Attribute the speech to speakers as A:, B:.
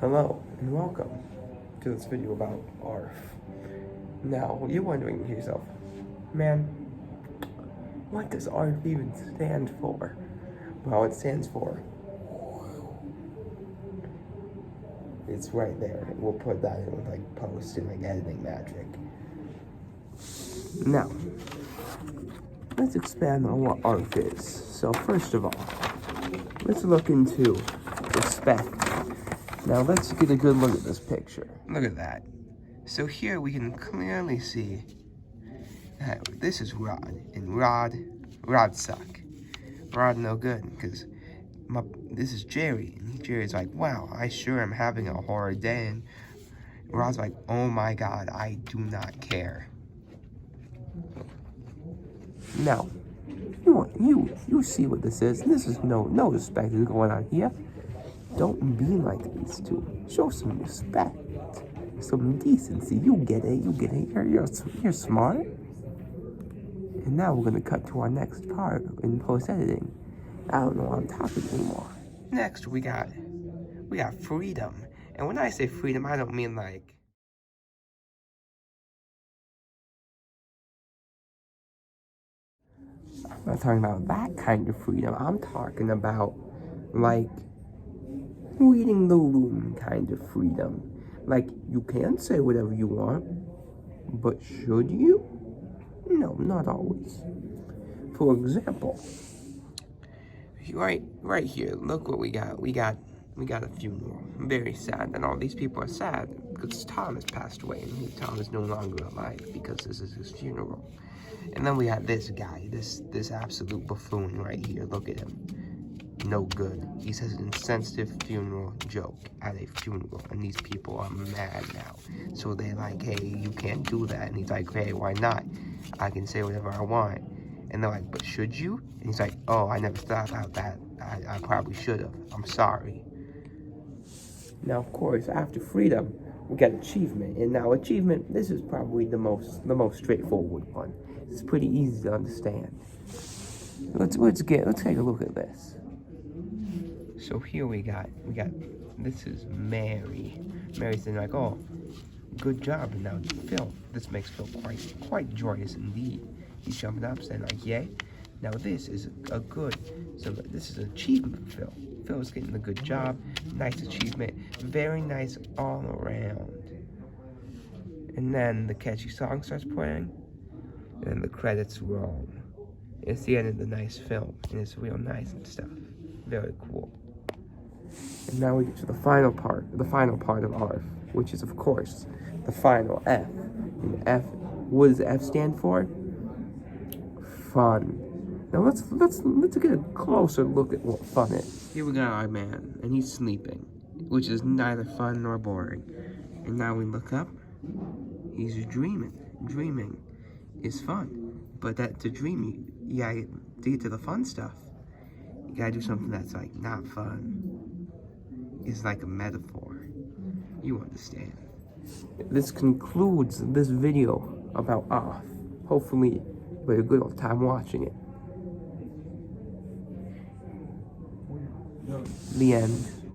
A: Hello and welcome to this video about ARF. Now, you're wondering to yourself, man, what does ARF even stand for? Well, it stands for, it's right there. We'll put that in with like post and like editing magic. Now, let's expand on what ARF is. So first of all, let's look into respect. Now let's get a good look at this picture. Look at that. So here we can clearly see that this is Rod, and Rod suck. Rod no good, because this is Jerry, and Jerry's like, wow, I sure am having a horror day, and Rod's like, oh my god, I do not care. Now, you see what this is. This is no respect is going on here. Don't be like these two. Show some respect, some decency. You get it. You're smart. And now we're gonna cut to our next part in post editing. I don't know why I'm talking anymore. Next we got freedom. And when I say freedom, I don't mean like I'm not talking about that kind of freedom. I'm talking about like reading the room kind of freedom. Like, you can say whatever you want, but should you? No, not always. For example, right here, look what we got. We got a funeral. Very sad, and all these people are sad because Tom has passed away, and Tom is no longer alive because this is his funeral. And then we got this guy, this absolute buffoon right here. Look at him. No good. He says an insensitive funeral joke at a funeral, and these people are mad now. So they're like, hey, you can't do that. And he's like, hey, why not? I can say whatever I want. And they're like, but should you? And he's like, oh, I never thought about that. I probably should have. I'm sorry. Now, of course, after freedom, we got achievement. And now achievement, this is probably the most straightforward one. It's pretty easy to understand. Let's take a look at this. So here we got this is Mary. Mary's saying like, oh, good job. And now Phil, this makes Phil quite joyous indeed. He's jumping up saying like, yay. Now this is so this is an achievement for Phil. Phil's getting a good job, nice achievement, very nice all around. And then the catchy song starts playing, and the credits roll. It's the end of the nice film, and it's real nice and stuff. Very cool. And now we get to the final part of ARF, which is, of course, the final F. And F, what does F stand for? Fun. Now let's get a closer look at what fun is. Here we got our man, and he's sleeping, which is neither fun nor boring. And now we look up, he's dreaming. Dreaming is fun, but to dream, to get to the fun stuff, you gotta do something that's like not fun. It's like a metaphor. You understand. This concludes this video about ARF. Hopefully, you had a good old time watching it. The end.